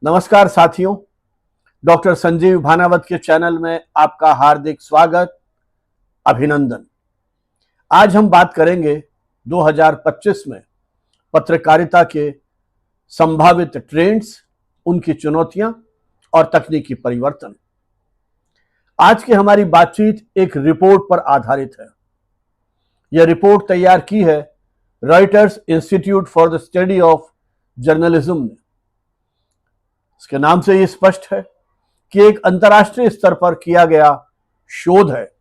नमस्कार साथियों, डॉक्टर संजीव भानावत के चैनल में आपका हार्दिक स्वागत, अभिनंदन। आज हम बात करेंगे 2025 में पत्रकारिता के संभावित ट्रेंड्स, उनकी चुनौतियां और तकनीकी परिवर्तन। आज की हमारी बातचीत एक रिपोर्ट पर आधारित है। यह रिपोर्ट तैयार की है Reuters institute for the study of journalism ने। इसके नाम से ये स्पष्ट है कि एक अंतर्राष्ट्रीय स्तर पर किया गया शोध है,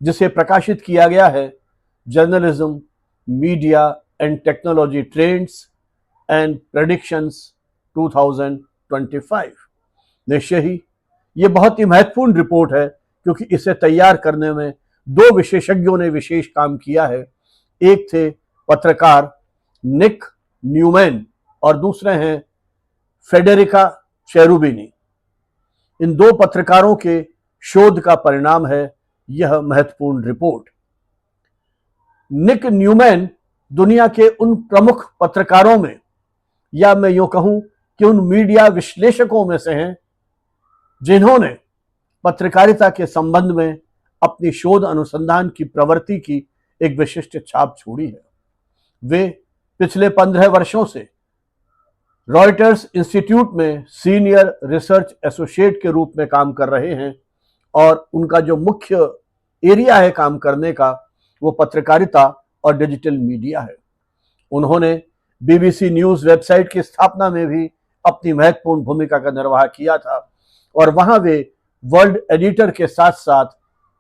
जिसे प्रकाशित किया गया है journalism, media and technology trends and predictions 2025। निश्चय ही ये बहुत ही महत्वपूर्ण रिपोर्ट है, क्योंकि इसे तैयार करने में दो विशेषज्ञों ने विशेष काम किया है। एक थे पत्रकार निक न्यूमैन और दूसरे हैं फेडेरिका चेरुबिनी। इन दो पत्रकारों के शोध का परिणाम है यह महत्वपूर्ण रिपोर्ट। निक न्यूमैन दुनिया के उन प्रमुख पत्रकारों में, या मैं यूं कहूं कि उन मीडिया विश्लेषकों में से हैं जिन्होंने पत्रकारिता के संबंध में अपनी शोध अनुसंधान की प्रवृत्ति की एक विशिष्ट छाप छोड़ी है। वे पिछले 15 वर्षों से रॉयटर्स इंस्टीट्यूट में सीनियर रिसर्च एसोसिएट के रूप में काम कर रहे हैं और उनका जो मुख्य एरिया है काम करने का, वो पत्रकारिता और डिजिटल मीडिया है। उन्होंने बीबीसी न्यूज वेबसाइट की स्थापना में भी अपनी महत्वपूर्ण भूमिका का निर्वाह किया था और वहां वे वर्ल्ड एडिटर के साथ साथ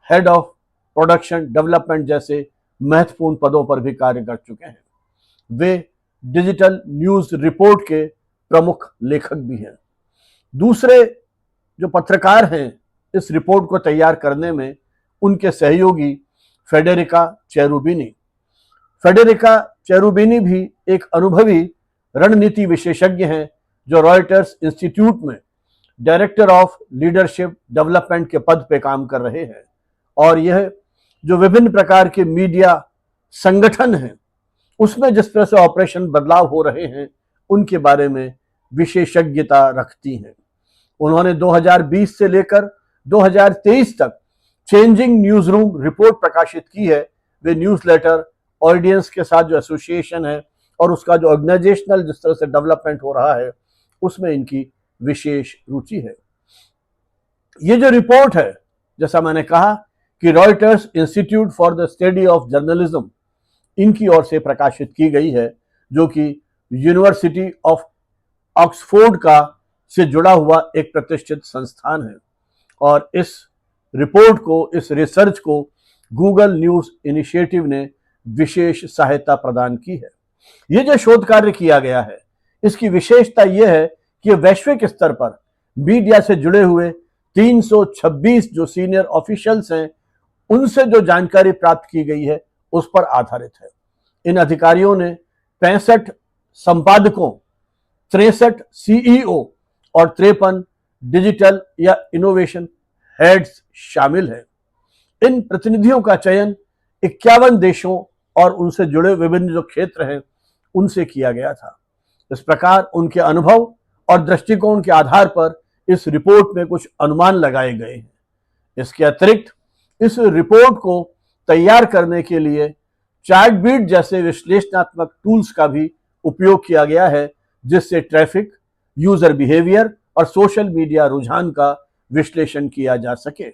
हेड ऑफ प्रोडक्शन डेवलपमेंट जैसे महत्वपूर्ण पदों पर भी कार्य कर चुके हैं। वे डिजिटल न्यूज रिपोर्ट के प्रमुख लेखक भी हैं। दूसरे जो पत्रकार हैं इस रिपोर्ट को तैयार करने में, उनके सहयोगी फेडेरिका चेरुबिनी। फेडेरिका चेरुबिनी भी एक अनुभवी रणनीति विशेषज्ञ हैं, जो रॉयटर्स इंस्टीट्यूट में डायरेक्टर ऑफ लीडरशिप डेवलपमेंट के पद पे काम कर रहे हैं और यह जो विभिन्न प्रकार के मीडिया संगठन हैं उसमें जिस तरह से ऑपरेशन बदलाव हो रहे हैं उनके बारे में विशेषज्ञता रखती हैं। उन्होंने 2020 से लेकर 2023 तक चेंजिंग न्यूज रूम रिपोर्ट प्रकाशित की है। वे न्यूज़लेटर ऑडियंस के साथ जो एसोसिएशन है और उसका जो ऑर्गेनाइजेशनल जिस तरह से डेवलपमेंट हो रहा है उसमें इनकी विशेष रुचि है। ये जो रिपोर्ट है, जैसा मैंने कहा कि Reuters institute for the study of journalism इनकी ओर से प्रकाशित की गई है, जो कि यूनिवर्सिटी ऑफ ऑक्सफोर्ड का से जुड़ा हुआ एक प्रतिष्ठित संस्थान है और इस रिपोर्ट को, इस रिसर्च को गूगल न्यूज इनिशिएटिव ने विशेष सहायता प्रदान की है। ये जो शोध कार्य किया गया है इसकी विशेषता यह है कि वैश्विक स्तर पर मीडिया से जुड़े हुए 326 जो सीनियर ऑफिशियल्स हैं उनसे जो जानकारी प्राप्त की गई है उस पर आधारित है। इन अधिकारियों ने 65 संपादकों, 63 सीईओ और 53 डिजिटल या इनोवेशन हेड्स शामिल हैं। इन प्रतिनिधियों का चयन 51 देशों और उनसे जुड़े विभिन्न जो क्षेत्र हैं उनसे किया गया था। इस प्रकार उनके अनुभव और दृष्टिकोण के आधार पर इस रिपोर्ट में कुछ अनुमान लगाए गए हैं। इसके अतिरिक्त इस रिपोर्ट को तैयार करने के लिए चार्टबीट जैसे विश्लेषणात्मक टूल्स का भी उपयोग किया गया है, जिससे ट्रैफिक, यूजर बिहेवियर और सोशल मीडिया रुझान का विश्लेषण किया जा सके।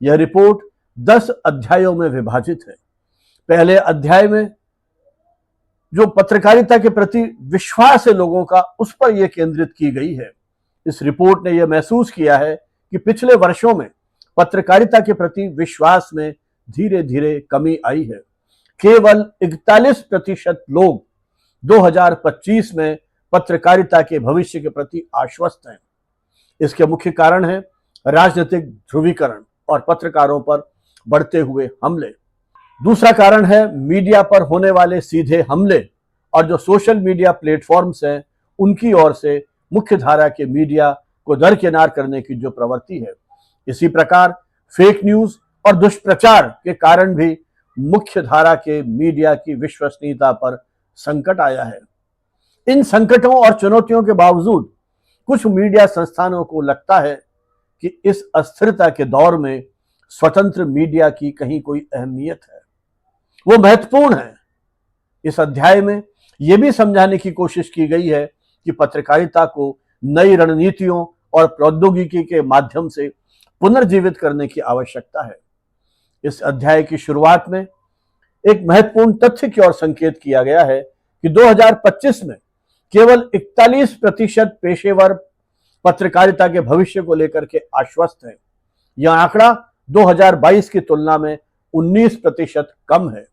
यह रिपोर्ट 10 अध्यायों में विभाजित है। पहले अध्याय में जो पत्रकारिता के प्रति विश्वास है लोगों का, उस पर यह केंद्रित की गई है। इस रिपोर्ट ने यह महसूस किया है कि पिछले वर्षों में पत्रकारिता के प्रति विश्वास में धीरे धीरे कमी आई है। केवल 41% लोग 2025 में पत्रकारिता के भविष्य के प्रति आश्वस्त हैं। इसके मुख्य कारण है राजनीतिक ध्रुवीकरण और पत्रकारों पर बढ़ते हुए हमले। दूसरा कारण है मीडिया पर होने वाले सीधे हमले और जो सोशल मीडिया प्लेटफॉर्म्स हैं उनकी ओर से मुख्य धारा के मीडिया को दरकिनार करने की जो प्रवृत्ति है। इसी प्रकार फेक न्यूज और दुष्प्रचार के कारण भी मुख्य धारा के मीडिया की विश्वसनीयता पर संकट आया है। इन संकटों और चुनौतियों के बावजूद कुछ मीडिया संस्थानों को लगता है कि इस अस्थिरता के दौर में स्वतंत्र मीडिया की कहीं कोई अहमियत है, वो महत्वपूर्ण है। इस अध्याय में यह भी समझाने की कोशिश की गई है कि पत्रकारिता को नई रणनीतियों और प्रौद्योगिकी के माध्यम से पुनर्जीवित करने की आवश्यकता है। इस अध्याय की शुरुआत में एक महत्वपूर्ण तथ्य की ओर संकेत किया गया है कि 2025 में केवल 41% पेशेवर पत्रकारिता के भविष्य को लेकर के आश्वस्त हैं। यह आंकड़ा 2022 की तुलना में 19% कम है।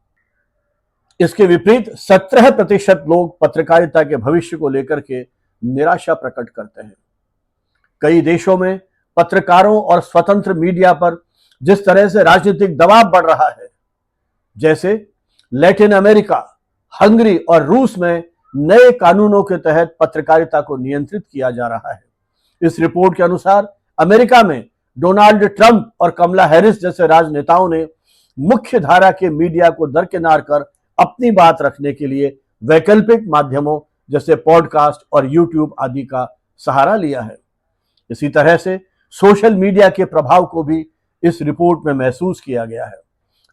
इसके विपरीत 17% लोग पत्रकारिता के भविष्य को लेकर के निराशा प्रकट करते हैं। कई देशों में पत्रकारों और स्वतंत्र मीडिया पर जिस तरह से राजनीतिक दबाव बढ़ रहा है, जैसे लैटिन अमेरिका, हंगरी और रूस में नए कानूनों के तहत पत्रकारिता को नियंत्रित किया जा रहा है। इस रिपोर्ट के अनुसार अमेरिका में डोनाल्ड ट्रंप और कमला हैरिस जैसे राजनेताओं ने मुख्य धारा के मीडिया को दरकिनार कर अपनी बात रखने के लिए वैकल्पिक माध्यमों जैसे पॉडकास्ट और यूट्यूब आदि का सहारा लिया है। इसी तरह से सोशल मीडिया के प्रभाव को भी इस रिपोर्ट में महसूस किया गया है।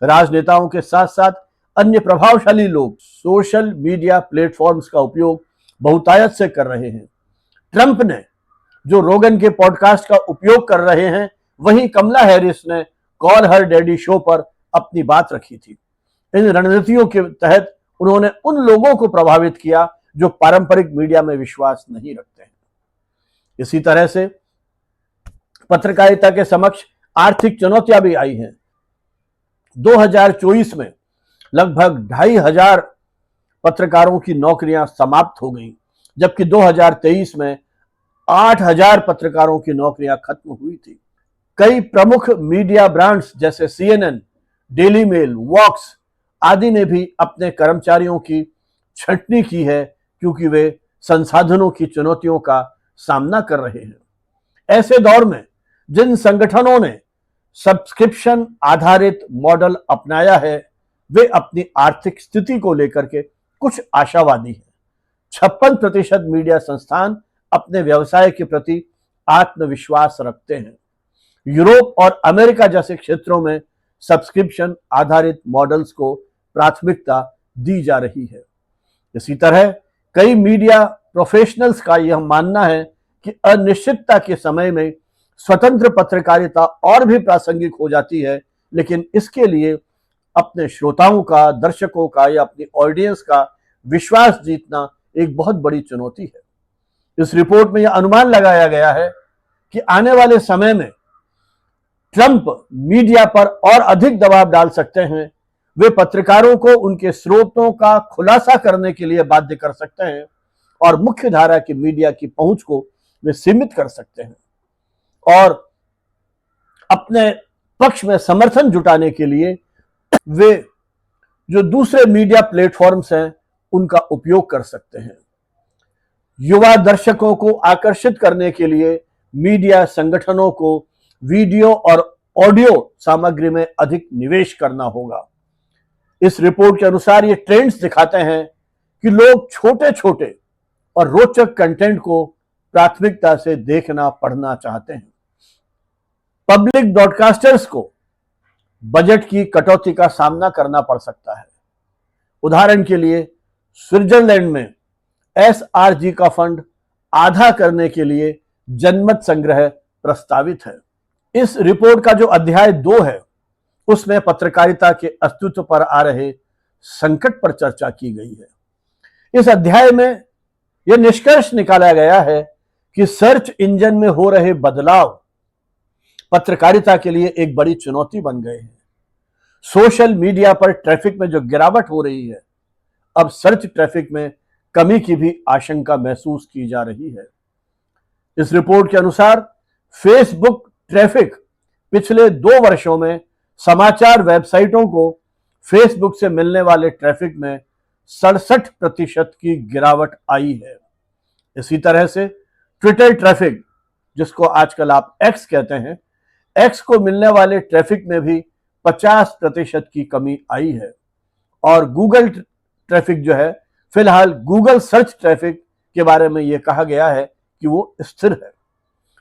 राजनेताओं के साथ साथ अन्य प्रभावशाली लोग सोशल मीडिया प्लेटफॉर्म्स का उपयोग बहुतायत से कर रहे हैं। ट्रंप ने जो रोगन के पॉडकास्ट का उपयोग कर रहे हैं, वहीं कमला हैरिस ने कॉल हर डैडी शो पर अपनी बात रखी थी। इन रणनीतियों के तहत उन्होंने उन लोगों को प्रभावित किया जो पारंपरिक मीडिया में विश्वास नहीं रखते हैं। इसी तरह से पत्रकारिता के समक्ष आर्थिक चुनौतियां भी आई हैं। 2024 में लगभग 2,500 पत्रकारों की नौकरियां समाप्त हो गईं, जबकि 2023 में 8,000 पत्रकारों की नौकरियां खत्म हुई थी। कई प्रमुख मीडिया ब्रांड्स जैसे CNN, डेली मेल, वॉक्स आदि ने भी अपने कर्मचारियों की छंटनी की है, क्योंकि वे संसाधनों की चुनौतियों का सामना कर रहे हैं। ऐसे दौर में जिन संगठनों ने सब्सक्रिप्शन आधारित मॉडल अपनाया है, वे अपनी आर्थिक स्थिति को लेकर के कुछ आशावादी हैं। 56% मीडिया संस्थान अपने व्यवसाय के प्रति आत्मविश्वास रखते हैं। यूरोप और अमेरिका जैसे क्षेत्रों में सब्सक्रिप्शन आधारित मॉडल्स को प्राथमिकता दी जा रही है। इसी तरह कई मीडिया प्रोफेशनल्स का यह मानना है कि अनिश्चितता के समय में स्वतंत्र पत्रकारिता और भी प्रासंगिक हो जाती है, लेकिन इसके लिए अपने श्रोताओं का, दर्शकों का या अपनी ऑडियंस का विश्वास जीतना एक बहुत बड़ी चुनौती है। इस रिपोर्ट में यह अनुमान लगाया गया है कि आने वाले समय में ट्रंप मीडिया पर और अधिक दबाव डाल सकते हैं। वे पत्रकारों को उनके स्रोतों का खुलासा करने के लिए बाध्य कर सकते हैं और मुख्य धारा की मीडिया की पहुंच को वे सीमित कर सकते हैं और अपने पक्ष में समर्थन जुटाने के लिए वे जो दूसरे मीडिया प्लेटफॉर्म्स हैं उनका उपयोग कर सकते हैं। युवा दर्शकों को आकर्षित करने के लिए मीडिया संगठनों को वीडियो और ऑडियो सामग्री में अधिक निवेश करना होगा। इस रिपोर्ट के अनुसार ये ट्रेंड्स दिखाते हैं कि लोग छोटे छोटे और रोचक कंटेंट को प्राथमिकता से देखना पढ़ना चाहते हैं। पब्लिक ब्रॉडकास्टर्स को बजट की कटौती का सामना करना पड़ सकता है। उदाहरण के लिए स्विट्जरलैंड में SRG का फंड आधा करने के लिए जनमत संग्रह प्रस्तावित है। इस रिपोर्ट का जो अध्याय 2 है, उसमें पत्रकारिता के अस्तित्व पर आ रहे संकट पर चर्चा की गई है। इस अध्याय में यह निष्कर्ष निकाला गया है कि सर्च इंजन में हो रहे बदलाव पत्रकारिता के लिए एक बड़ी चुनौती बन गए हैं। सोशल मीडिया पर ट्रैफिक में जो गिरावट हो रही है, अब सर्च ट्रैफिक में कमी की भी आशंका महसूस की जा रही है। इस रिपोर्ट के अनुसार फेसबुक ट्रैफिक पिछले 2 वर्षों में समाचार वेबसाइटों को फेसबुक से मिलने वाले ट्रैफिक में 67% की गिरावट आई है। इसी तरह से ट्विटर ट्रैफिक, जिसको आजकल आप एक्स कहते हैं, एक्स को मिलने वाले ट्रैफिक में भी 50% की कमी आई है। और गूगल ट्रैफिक जो है, फिलहाल गूगल सर्च ट्रैफिक के बारे में यह कहा गया है कि वो स्थिर है।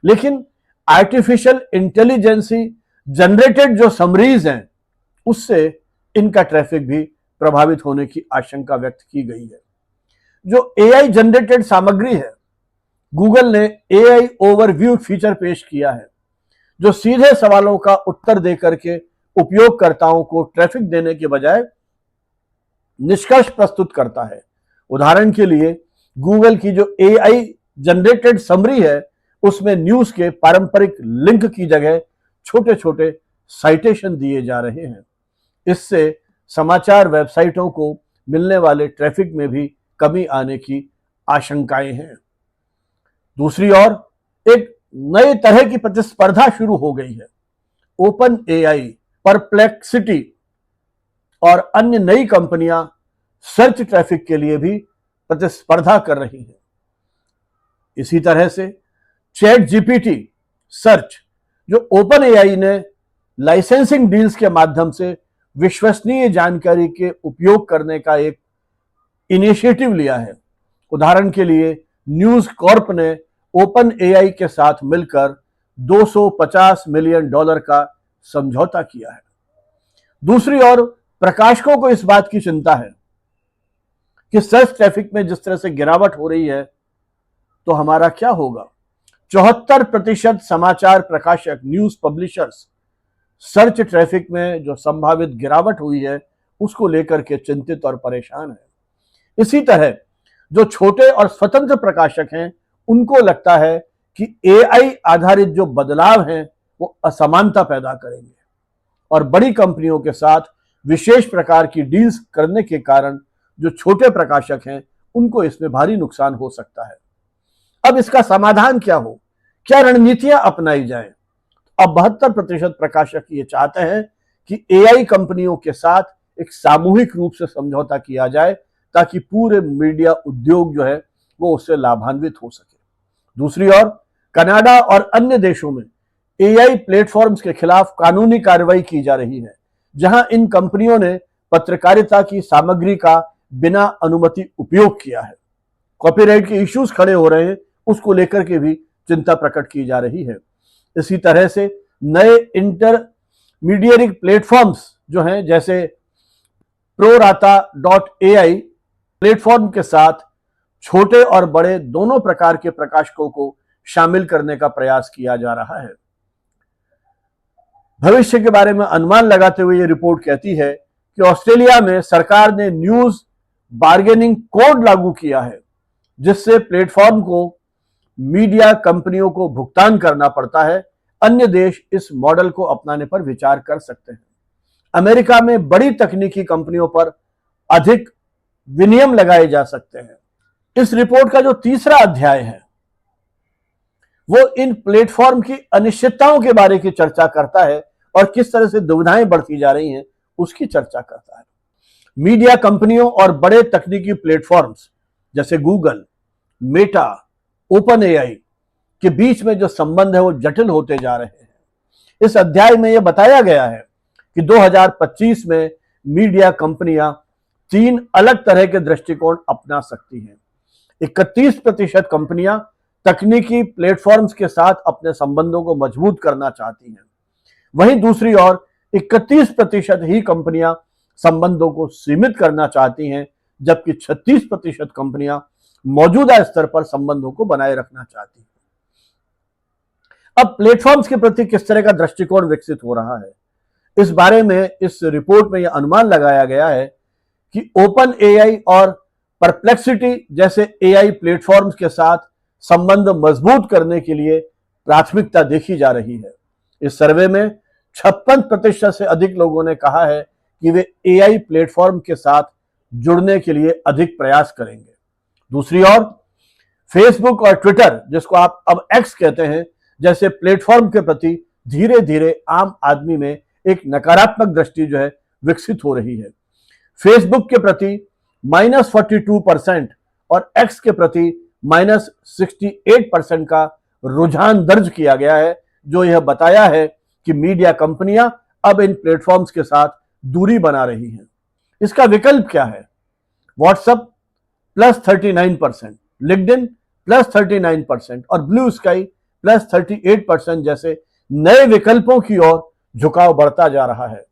लेकिन आर्टिफिशियल इंटेलिजेंसी जनरेटेड जो समरीज हैं, उससे इनका ट्रैफिक भी प्रभावित होने की आशंका व्यक्त की गई है। जो एआई जनरेटेड सामग्री है, गूगल ने एआई ओवरव्यू फीचर पेश किया है, जो सीधे सवालों का उत्तर देकर के उपयोगकर्ताओं को ट्रैफिक देने के बजाय निष्कर्ष प्रस्तुत करता है। उदाहरण के लिए गूगल की जो एआई जनरेटेड समरी है, उसमें न्यूज के पारंपरिक लिंक की जगह छोटे छोटे साइटेशन दिए जा रहे हैं। इससे समाचार वेबसाइटों को मिलने वाले ट्रैफिक में भी कमी आने की आशंकाएं हैं। दूसरी ओर एक नए तरह की प्रतिस्पर्धा शुरू हो गई है। ओपन एआई, परप्लेक्सिटी और अन्य नई कंपनियां सर्च ट्रैफिक के लिए भी प्रतिस्पर्धा कर रही हैं। इसी तरह से चैट जीपीटी सर्च, जो ओपन एआई ने लाइसेंसिंग डील्स के माध्यम से विश्वसनीय जानकारी के उपयोग करने का एक इनिशिएटिव लिया है। उदाहरण के लिए न्यूज कॉर्प ने ओपन एआई के साथ मिलकर $250 मिलियन का समझौता किया है। दूसरी ओर प्रकाशकों को इस बात की चिंता है कि सर्च ट्रैफिक में जिस तरह से गिरावट हो रही है, तो हमारा क्या होगा। 74% समाचार प्रकाशक, न्यूज पब्लिशर्स सर्च ट्रैफिक में जो संभावित गिरावट हुई है उसको लेकर के चिंतित और परेशान है। इसी तरह जो छोटे और स्वतंत्र प्रकाशक हैं, उनको लगता है कि एआई आधारित जो बदलाव हैं वो असमानता पैदा करेंगे और बड़ी कंपनियों के साथ विशेष प्रकार की डील्स करने के कारण जो छोटे प्रकाशक हैं उनको इसमें भारी नुकसान हो सकता है। अब इसका समाधान क्या हो, क्या रणनीतियां अपनाई जाएं? अब 72% प्रकाशक ये चाहते हैं कि एआई कंपनियों के साथ एक सामूहिक रूप से समझौता किया जाए ताकि पूरे मीडिया उद्योग जो है वो उससे लाभान्वित हो सके। दूसरी ओर कनाडा और अन्य देशों में एआई प्लेटफॉर्म्स के खिलाफ कानूनी कार्रवाई की जा रही है, जहां इन कंपनियों ने पत्रकारिता की सामग्री का बिना अनुमति उपयोग किया है। कॉपीराइट के इश्यूज खड़े हो रहे हैं, उसको लेकर के भी चिंता प्रकट की जा रही है। इसी तरह से नए इंटरमीडिएरी प्लेटफॉर्म्स जो हैं, जैसे prorata.ai प्लेटफॉर्म के साथ छोटे और बड़े दोनों प्रकार के प्रकाशकों को शामिल करने का प्रयास किया जा रहा है। भविष्य के बारे में अनुमान लगाते हुए यह रिपोर्ट कहती है कि ऑस्ट्रेलिया में सरकार ने न्यूज बार्गेनिंग कोड लागू किया है, जिससे प्लेटफॉर्म को मीडिया कंपनियों को भुगतान करना पड़ता है। अन्य देश इस मॉडल को अपनाने पर विचार कर सकते हैं। अमेरिका में बड़ी तकनीकी कंपनियों पर अधिक विनियम लगाए जा सकते हैं। इस रिपोर्ट का जो तीसरा अध्याय है वो इन प्लेटफॉर्म की अनिश्चितताओं के बारे की चर्चा करता है और किस तरह से दुविधाएं बढ़ती जा रही हैं उसकी चर्चा करता है। मीडिया कंपनियों और बड़े तकनीकी प्लेटफॉर्म्स जैसे गूगल, मेटा, ओपन एआई के बीच में जो संबंध है वो जटिल होते जा रहे हैं। इस अध्याय में यह बताया गया है कि 2025 में मीडिया कंपनियां 3 अलग तरह के दृष्टिकोण अपना सकती हैं। 31% कंपनियां तकनीकी प्लेटफॉर्म्स के साथ अपने संबंधों को मजबूत करना चाहती हैं। वहीं दूसरी ओर 31% ही कंपनियां संबंधों को सीमित करना चाहती हैं, जबकि 36% कंपनियां मौजूदा स्तर पर संबंधों को बनाए रखना चाहती हैं। अब प्लेटफॉर्म्स के प्रति किस तरह का दृष्टिकोण विकसित हो रहा है, इस बारे में इस रिपोर्ट में यह अनुमान लगाया गया है कि ओपन एआई और परप्लेक्सिटी जैसे एआई प्लेटफॉर्म्स के साथ संबंध मजबूत करने के लिए प्राथमिकता देखी जा रही है। इस सर्वे में 56% से अधिक लोगों ने कहा है कि वे एआई प्लेटफॉर्म के साथ जुड़ने के लिए अधिक प्रयास करेंगे। दूसरी ओर फेसबुक और ट्विटर, जिसको आप अब एक्स कहते हैं, जैसे प्लेटफॉर्म के प्रति धीरे धीरे आम आदमी में एक नकारात्मक दृष्टि जो है विकसित हो रही है। फेसबुक के प्रति -42% और एक्स के प्रति -68% का रुझान दर्ज किया गया है, जो यह बताया है कि मीडिया कंपनियां अब इन प्लेटफॉर्म्स के साथ दूरी बना रही हैं। इसका विकल्प क्या है? व्हाट्सएप +39%, लिंक्डइन +39% और ब्लू स्काई +38% जैसे नए विकल्पों की ओर झुकाव बढ़ता जा रहा है।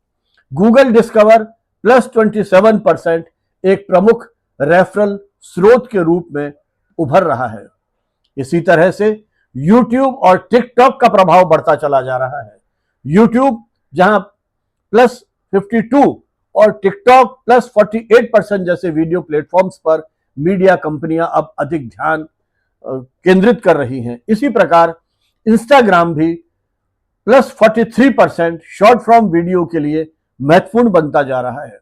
गूगल डिस्कवर +27% एक प्रमुख रेफरल स्रोत के रूप में उभर रहा है। इसी तरह से यूट्यूब और टिकटॉक का प्रभाव बढ़ता चला जा रहा है। यूट्यूब जहां +52 और टिकटॉक +48% जैसे वीडियो प्लेटफॉर्म्स पर मीडिया कंपनियां अब अधिक ध्यान केंद्रित कर रही हैं। इसी प्रकार इंस्टाग्राम भी +43% शॉर्ट फॉर्म वीडियो के लिए महत्वपूर्ण बनता जा रहा है।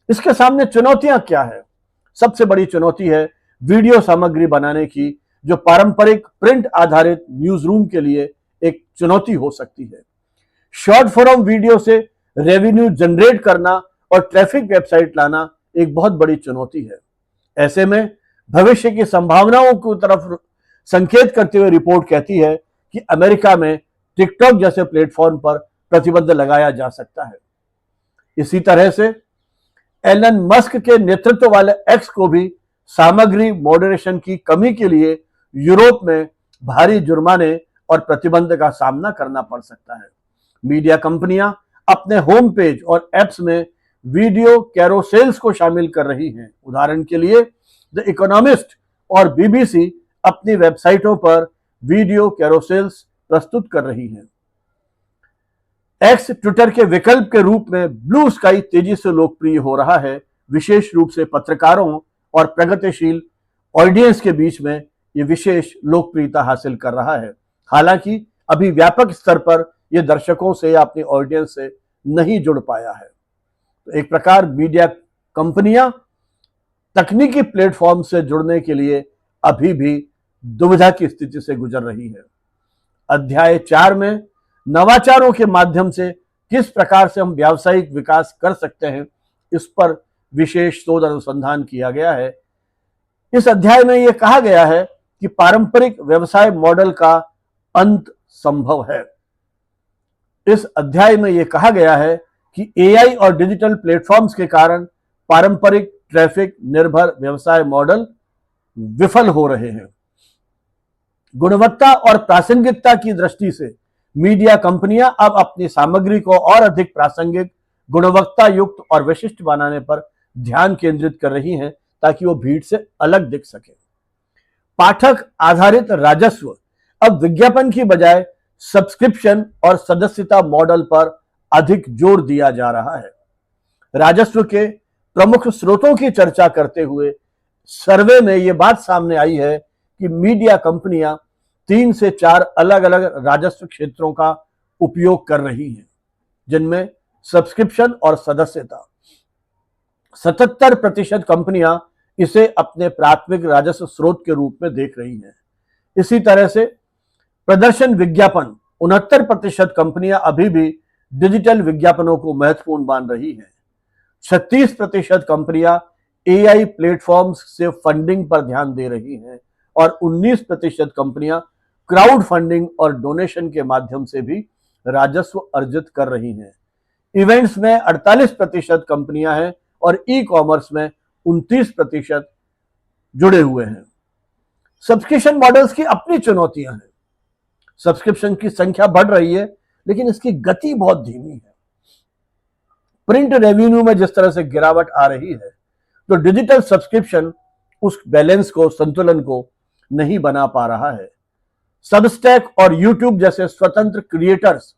इसके सामने चुनौतियां क्या है? सबसे बड़ी चुनौती है वीडियो सामग्री बनाने की, जो पारंपरिक प्रिंट आधारित न्यूज रूम के लिए एक चुनौती हो सकती है। शॉर्ट फॉर्म वीडियो से रेवेन्यू जनरेट करना और ट्रैफिक वेबसाइट लाना एक बहुत बड़ी चुनौती है। ऐसे में भविष्य की संभावनाओं की तरफ संकेत करते हुए रिपोर्ट कहती है कि अमेरिका में टिकटॉक जैसे प्लेटफॉर्म पर प्रतिबंध लगाया जा सकता है। इसी तरह से एलन मस्क के नेतृत्व वाले एक्स को भी सामग्री मॉडरेशन की कमी के लिए यूरोप में भारी जुर्माने और प्रतिबंध का सामना करना पड़ सकता है। मीडिया कंपनियां अपने होम पेज और एप्स में वीडियो कैरोसेल्स को शामिल कर रही हैं। उदाहरण के लिए द इकोनॉमिस्ट और बीबीसी अपनी वेबसाइटों पर वीडियो कैरोसेल्स प्रस्तुत कर रही हैं। एक्स ट्विटर के विकल्प के रूप में ब्लू स्काई तेजी से लोकप्रिय हो रहा है, विशेष रूप से पत्रकारों और प्रगतिशील ऑडियंस के बीच में यह विशेष लोकप्रियता हासिल कर रहा है। हालांकि अभी व्यापक स्तर पर यह दर्शकों से या अपनी ऑडियंस से नहीं जुड़ पाया है। तो एक प्रकार मीडिया कंपनियां तकनीकी प्लेटफॉर्म से जुड़ने के लिए अभी भी दुविधा की स्थिति से गुजर रही है। अध्याय 4 में नवाचारों के माध्यम से किस प्रकार से हम व्यावसायिक विकास कर सकते हैं, इस पर विशेष शोध अनुसंधान किया गया है। इस अध्याय में यह कहा गया है कि पारंपरिक व्यवसाय मॉडल का अंत संभव है। इस अध्याय में यह कहा गया है कि एआई और डिजिटल प्लेटफॉर्म्स के कारण पारंपरिक ट्रैफिक निर्भर व्यवसाय मॉडल विफल हो रहे हैं। गुणवत्ता और प्रासंगिकता की दृष्टि से मीडिया कंपनियां अब अपनी सामग्री को और अधिक प्रासंगिक, गुणवत्ता युक्त और विशिष्ट बनाने पर ध्यान केंद्रित कर रही हैं, ताकि वो भीड़ से अलग दिख सके। पाठक आधारित राजस्व अब विज्ञापन की बजाय सब्सक्रिप्शन और सदस्यता मॉडल पर अधिक जोर दिया जा रहा है। राजस्व के प्रमुख स्रोतों की चर्चा करते हुए सर्वे में यह बात सामने आई है कि मीडिया कंपनियां 3 से 4 अलग अलग राजस्व क्षेत्रों का उपयोग कर रही हैं, जिनमें सब्सक्रिप्शन और सदस्यता। 77% कंपनियां इसे अपने प्राथमिक राजस्व स्रोत के रूप में देख रही हैं। इसी तरह से प्रदर्शन विज्ञापन 69% कंपनियां अभी भी डिजिटल विज्ञापनों को महत्वपूर्ण मान रही हैं। 36% कंपनियां एआई प्लेटफॉर्म्स से फंडिंग पर ध्यान दे रही हैं और 19% कंपनियां क्राउड फंडिंग और डोनेशन के माध्यम से भी राजस्व अर्जित कर रही हैं। इवेंट्स में 48% कंपनियां हैं और ई कॉमर्स में 29% जुड़े हुए हैं। सब्सक्रिप्शन मॉडल्स की अपनी चुनौतियां हैं। सब्सक्रिप्शन की संख्या बढ़ रही है, लेकिन इसकी गति बहुत धीमी है। प्रिंट रेवेन्यू में जिस तरह से गिरावट आ रही है, तो डिजिटल सब्सक्रिप्शन उस बैलेंस को, संतुलन को नहीं बना पा रहा है। सबस्टैक और यूट्यूब जैसे स्वतंत्र क्रिएटर्स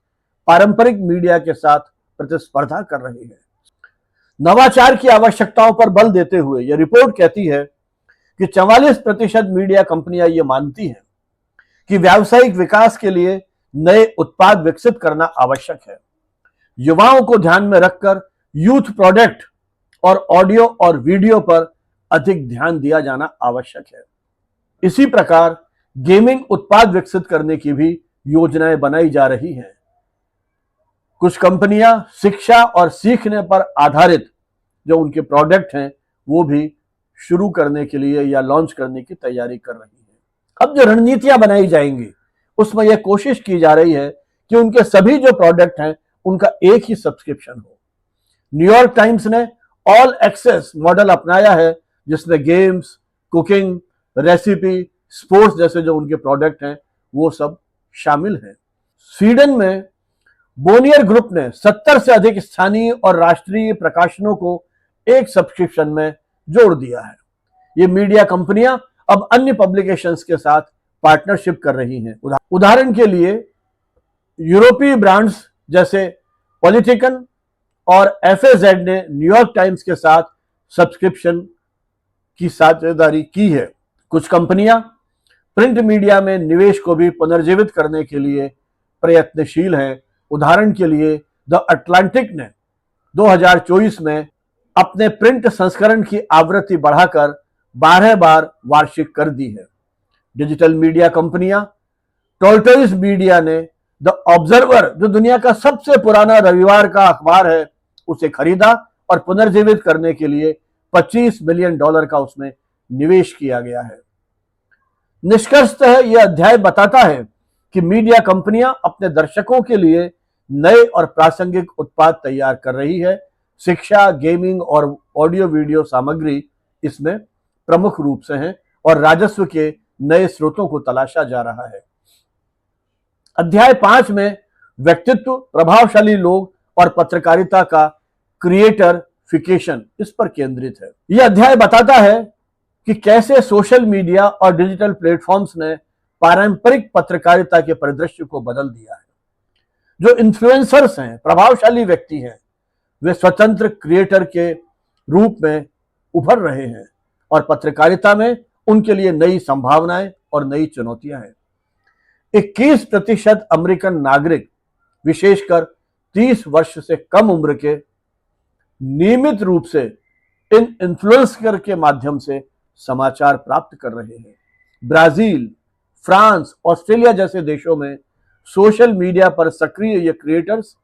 पारंपरिक मीडिया के साथ प्रतिस्पर्धा कर रहे हैं। नवाचार की आवश्यकताओं पर बल देते हुए यह रिपोर्ट कहती है कि 44% मीडिया कंपनियां ये मानती हैं कि व्यावसायिक विकास के लिए नए उत्पाद विकसित करना आवश्यक है। युवाओं को ध्यान में रखकर यूथ प्रोडक्ट और ऑडियो और वीडियो पर अधिक ध्यान दिया जाना आवश्यक है। इसी प्रकार गेमिंग उत्पाद विकसित करने की भी योजनाएं बनाई जा रही हैं। कुछ कंपनियां शिक्षा और सीखने पर आधारित जो उनके प्रोडक्ट हैं, वो भी शुरू करने के लिए या लॉन्च करने की तैयारी कर रही है। अब जो रणनीतियां बनाई जाएंगी, उसमें यह कोशिश की जा रही है कि उनके सभी जो प्रोडक्ट हैं, उनका एक ही सब्सक्रिप्शन हो। न्यूयॉर्क टाइम्स ने ऑल एक्सेस मॉडल अपनाया है, जिसमें गेम्स, कुकिंग, रेसिपी, स्पोर्ट्स जैसे जो उनके प्रोडक्ट हैं वो सब शामिल हैं। स्वीडन में बोनियर ग्रुप ने 70 से अधिक स्थानीय और राष्ट्रीय प्रकाशनों को एक सब्सक्रिप्शन में जोड़ दिया है। ये मीडिया कंपनियां अब अन्य पब्लिकेशंस के साथ पार्टनरशिप कर रही हैं। उदाहरण के लिए यूरोपीय ब्रांड्स जैसे पॉलिटिकन और एफएजेड ने न्यूयॉर्क टाइम्स के साथ सब्सक्रिप्शन की साझेदारी की है। कुछ कंपनियां प्रिंट मीडिया में निवेश को भी पुनर्जीवित करने के लिए प्रयत्नशील हैं। उदाहरण के लिए द अटलांटिक ने 2024 में अपने प्रिंट संस्करण की आवृत्ति बढ़ाकर 12 बार वार्षिक कर दी है। डिजिटल मीडिया कंपनियां टॉर्टोइस मीडिया ने द ऑब्जर्वर, जो दुनिया का सबसे पुराना रविवार का अखबार है, उसे खरीदा और पुनर्जीवित करने के लिए $25 मिलियन का उसमें निवेश किया गया है। निष्कर्षतः यह अध्याय बताता है कि मीडिया कंपनियां अपने दर्शकों के लिए नए और प्रासंगिक उत्पाद तैयार कर रही है। शिक्षा, गेमिंग और ऑडियो वीडियो सामग्री इसमें प्रमुख रूप से हैं और राजस्व के नए स्रोतों को तलाशा जा रहा है। अध्याय 5 में व्यक्तित्व, प्रभावशाली लोग और पत्रकारिता का क्रिएटरफिकेशन इस पर केंद्रित है। यह अध्याय बताता है कि कैसे सोशल मीडिया और डिजिटल प्लेटफॉर्म्स ने पारंपरिक पत्रकारिता के परिदृश्य को बदल दिया है। जो इन्फ्लुएंसर्स हैं, प्रभावशाली व्यक्ति हैं, वे स्वतंत्र क्रिएटर के रूप में उभर रहे हैं और पत्रकारिता में उनके लिए नई संभावनाएं और नई चुनौतियां हैं। 21% अमेरिकन नागरिक, विशेषकर 30 वर्ष से कम उम्र के, नियमित रूप से इन इन्फ्लुएंसर के माध्यम से समाचार प्राप्त कर रहे हैं। ब्राजील, फ्रांस, ऑस्ट्रेलिया जैसे देशों में सोशल मीडिया पर सक्रिय ये क्रिएटर्स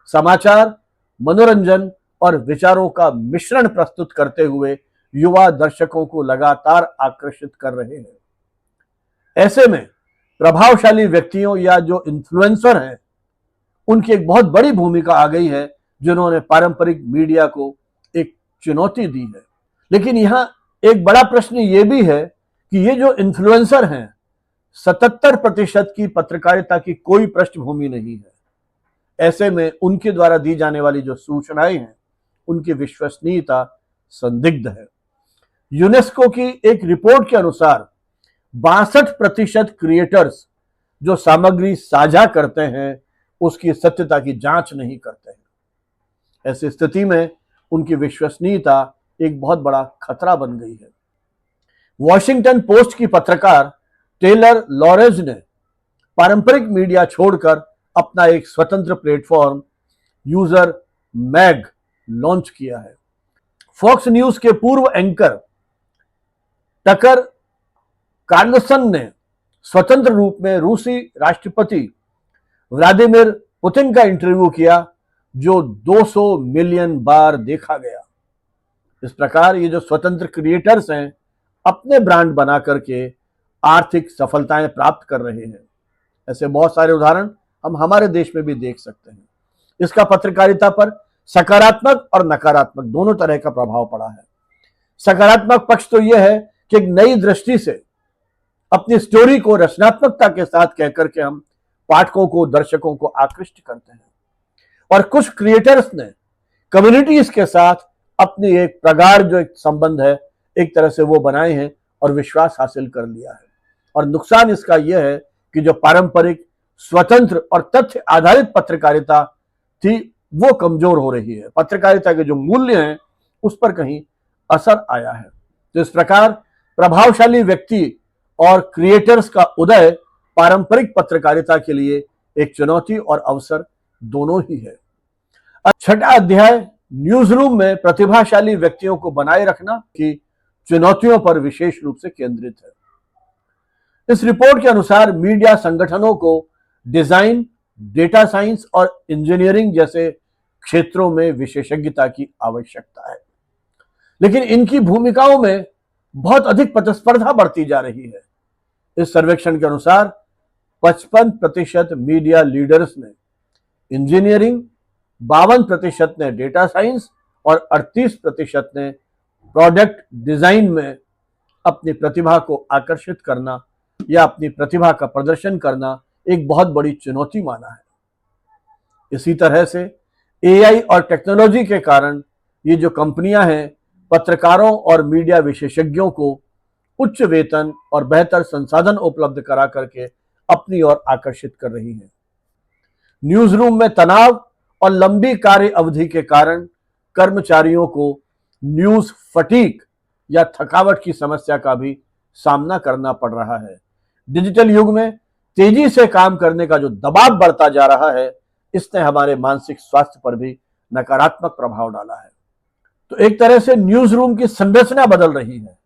समाचार, मनोरंजन और विचारों का मिश्रण प्रस्तुत करते हुए युवा दर्शकों को लगातार आकर्षित कर रहे हैं। ऐसे में प्रभावशाली व्यक्तियों या जो इन्फ्लुएंसर हैं, उनकी एक बहुत बड़ी भूमिका आ गई है, जिन्होंने पारंपरिक मीडिया को एक चुनौती दी है। लेकिन यहां एक बड़ा प्रश्न ये भी है कि ये जो इन्फ्लुएंसर हैं, 77% की पत्रकारिता की कोई पृष्ठभूमि नहीं है। ऐसे में उनके द्वारा दी जाने वाली जो सूचनाएं हैं, उनकी विश्वसनीयता संदिग्ध है। यूनेस्को की एक रिपोर्ट के अनुसार 62% क्रिएटर्स जो सामग्री साझा करते हैं, उसकी सत्यता की जांच नहीं करते हैं। ऐसी स्थिति में उनकी विश्वसनीयता एक बहुत बड़ा खतरा बन गई है। वॉशिंगटन पोस्ट की पत्रकार टेलर लॉरेंज ने पारंपरिक मीडिया छोड़कर अपना एक स्वतंत्र प्लेटफॉर्म यूजर मैग लॉन्च किया है। फॉक्स न्यूज के पूर्व एंकर टकर कार्लसन ने स्वतंत्र रूप में रूसी राष्ट्रपति व्लादिमीर पुतिन का इंटरव्यू किया, जो 200 मिलियन बार देखा गया। इस प्रकार ये जो स्वतंत्र क्रिएटर्स हैं, अपने ब्रांड बना करके आर्थिक सफलताएं प्राप्त कर रहे हैं। ऐसे बहुत सारे उदाहरण हम हमारे देश में भी देख सकते हैं। इसका पत्रकारिता पर सकारात्मक और नकारात्मक दोनों तरह का प्रभाव पड़ा है। सकारात्मक पक्ष तो यह है कि एक नई दृष्टि से अपनी स्टोरी को रचनात्मकता के साथ कहकर के हम पाठकों को, दर्शकों को आकृष्ट करते हैं। और कुछ क्रिएटर्स ने कम्युनिटीज के साथ अपनी एक प्रगाढ़ जो एक संबंध है, एक तरह से वो बनाए हैं और विश्वास हासिल कर लिया है। और नुकसान इसका यह है कि जो पारंपरिक, स्वतंत्र और तथ्य आधारित पत्रकारिता थी, वो कमजोर हो रही है। पत्रकारिता के जो मूल्य हैं, उस पर कहीं असर आया है। तो इस प्रकार प्रभावशाली व्यक्ति और क्रिएटर्स का उदय पारंपरिक पत्रकारिता के लिए एक चुनौती और अवसर दोनों ही है। छठा अध्याय न्यूज रूम में प्रतिभाशाली व्यक्तियों को बनाए रखना की चुनौतियों पर विशेष रूप से केंद्रित है। इस रिपोर्ट के अनुसार मीडिया संगठनों को डिजाइन, डेटा साइंस और इंजीनियरिंग जैसे क्षेत्रों में विशेषज्ञता की आवश्यकता है, लेकिन इनकी भूमिकाओं में बहुत अधिक प्रतिस्पर्धा बढ़ती जा रही है। इस सर्वेक्षण के अनुसार 55% मीडिया लीडर्स ने इंजीनियरिंग, 52% ने डेटा साइंस और 38% ने प्रोडक्ट डिजाइन में अपनी प्रतिभा को आकर्षित करना या अपनी प्रतिभा का प्रदर्शन करना एक बहुत बड़ी चुनौती माना है। इसी तरह से एआई और टेक्नोलॉजी के कारण ये जो कंपनियां हैं, पत्रकारों और मीडिया विशेषज्ञों को उच्च वेतन और बेहतर संसाधन उपलब्ध करा करके अपनी ओर आकर्षित कर रही हैं। न्यूज रूम में तनाव और लंबी कार्य अवधि के कारण कर्मचारियों को न्यूज फटीग या थकावट की समस्या का भी सामना करना पड़ रहा है। डिजिटल युग में तेजी से काम करने का जो दबाव बढ़ता जा रहा है, इसने हमारे मानसिक स्वास्थ्य पर भी नकारात्मक प्रभाव डाला है। तो एक तरह से न्यूज रूम की संरचना बदल रही है।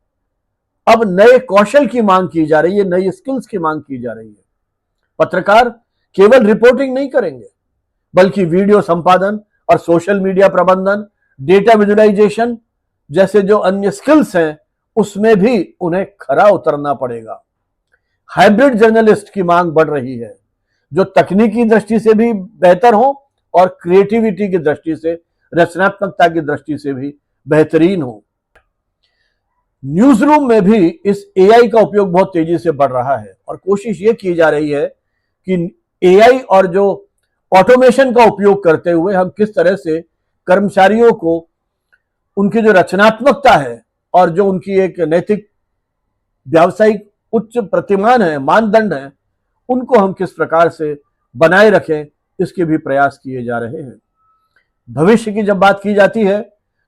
अब नए कौशल की मांग की जा रही है, नई स्किल्स की मांग की जा रही है। पत्रकार केवल रिपोर्टिंग नहीं करेंगे, बल्कि वीडियो संपादन और सोशल मीडिया प्रबंधन, डेटा विजुअलाइजेशन जैसे जो अन्य स्किल्स हैं, उसमें भी उन्हें खरा उतरना पड़ेगा। हाइब्रिड जर्नलिस्ट की मांग बढ़ रही है, जो तकनीकी दृष्टि से भी बेहतर हो और क्रिएटिविटी की दृष्टि से, रचनात्मकता की दृष्टि से भी बेहतरीन हो। न्यूज रूम में भी इस एआई का उपयोग बहुत तेजी से बढ़ रहा है और कोशिश ये की जा रही है कि एआई और जो ऑटोमेशन का उपयोग करते हुए हम किस तरह से कर्मचारियों को उनकी जो रचनात्मकता है और जो उनकी एक नैतिक व्यावसायिक उच्च प्रतिमान है, मानदंड है, उनको हम किस प्रकार से बनाए रखें, इसके भी प्रयास किए जा रहे हैं। भविष्य की जब बात की जाती है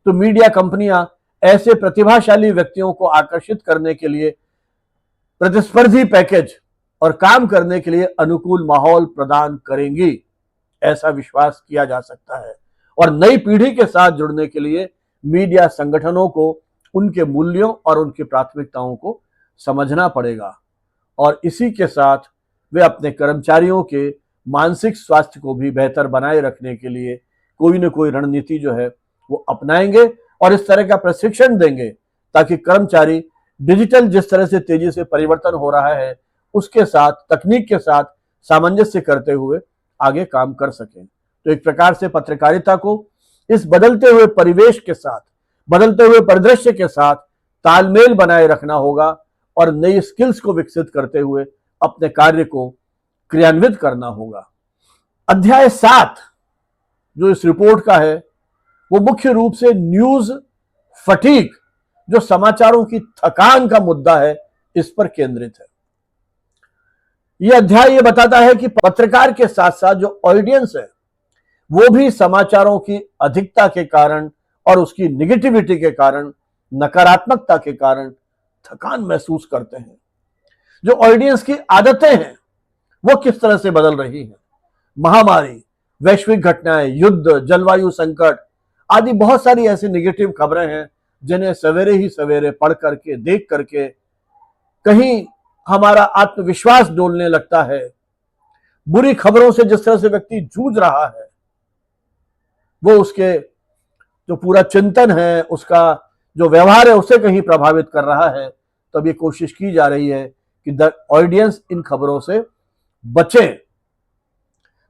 तो मीडिया कंपनियां ऐसे प्रतिभाशाली व्यक्तियों को आकर्षित करने के लिए प्रतिस्पर्धी पैकेज और काम करने के लिए अनुकूल माहौल प्रदान करेंगी, ऐसा विश्वास किया जा सकता है। और नई पीढ़ी के साथ जुड़ने के लिए मीडिया संगठनों को उनके मूल्यों और उनकी प्राथमिकताओं को समझना पड़ेगा और इसी के साथ वे अपने कर्मचारियों के मानसिक स्वास्थ्य को भी बेहतर बनाए रखने के लिए कोई न कोई रणनीति जो है वो अपनाएंगे और इस तरह का प्रशिक्षण देंगे ताकि कर्मचारी डिजिटल जिस तरह से तेजी से परिवर्तन हो रहा है, उसके साथ, तकनीक के साथ सामंजस्य करते हुए आगे काम कर सकें। तो एक प्रकार से पत्रकारिता को इस बदलते हुए परिवेश के साथ, बदलते हुए परिदृश्य के साथ तालमेल बनाए रखना होगा और नई स्किल्स को विकसित करते हुए अपने कार्य को क्रियान्वित करना होगा। अध्याय 7 जो इस रिपोर्ट का है, वो मुख्य रूप से न्यूज फटीग, जो समाचारों की थकान का मुद्दा है, इस पर केंद्रित है। यह अध्याय ये बताता है कि पत्रकार के साथ साथ जो ऑडियंस है, वो भी समाचारों की अधिकता के कारण और उसकी निगेटिविटी के कारण, नकारात्मकता के कारण थकान महसूस करते हैं। जो ऑडियंस की आदतें हैं, वो किस तरह से बदल रही हैं। महामारी, वैश्विक घटनाएं, युद्ध, जलवायु संकट आदि बहुत सारी ऐसी निगेटिव खबरें हैं जिन्हें सवेरे ही सवेरे पढ़ करके, देख करके कहीं हमारा आत्मविश्वास डोलने लगता है। बुरी खबरों से जिस तरह से व्यक्ति जूझ रहा है, वो उसके जो पूरा चिंतन है, उसका जो व्यवहार है, उसे कहीं प्रभावित कर रहा है। तब ये कोशिश की जा रही है कि द ऑडियंस इन खबरों से बचे।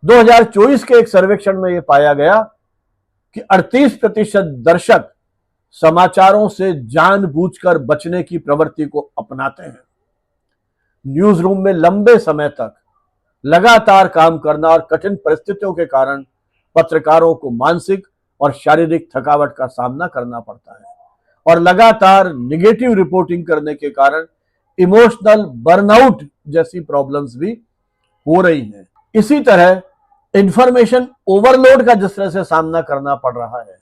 2024 के एक सर्वेक्षण में यह पाया गया कि 38% दर्शक समाचारों से जानबूझकर बचने की प्रवृत्ति को अपनाते हैं। न्यूज रूम में लंबे समय तक लगातार काम करना और कठिन परिस्थितियों के कारण पत्रकारों को मानसिक और शारीरिक थकावट का सामना करना पड़ता है और लगातार निगेटिव रिपोर्टिंग करने के कारण इमोशनल बर्नआउट जैसी प्रॉब्लम्स भी हो रही हैं। इसी तरह इंफॉर्मेशन ओवरलोड का जिस तरह से सामना करना पड़ रहा है,